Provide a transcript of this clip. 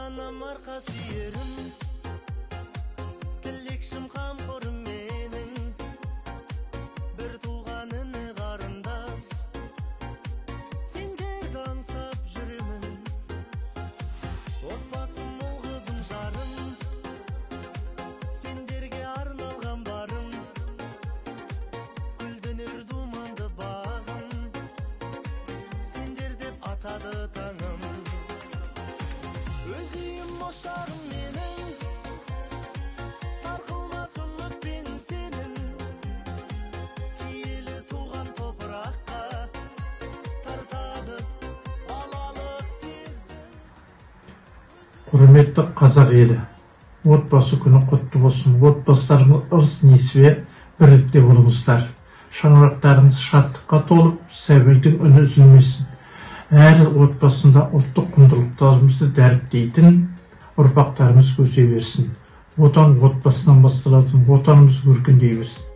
анам арқа сүйерім, тілекшім қамқорым менің, бір туған іні қарындас, сендерді аңсап жүремін. Отбасым ол қызым жарым, сендерге арналған барым, гүлденер думанды бағым, сендер деп атады таңым. Өз үйім ошағым менің, сарқылмас үмітпен сенің, киелі туған топыраққа тартады балалық сезім. Құрметті қазақ елі, отбасы күні құтты болсын. Отбасыларыңыз ырыс-несібе бірлікте болыңыздар. Шаңырақтарыңыз шаттыққа толып, сәбидің үні үзілмесін. Әр отбасында ұлттық құндылықтарымызды дәріптейтін ұрпақтарымыз көсе берсін. Отан отбасынан басталатын, отанымыз өркендей берсін.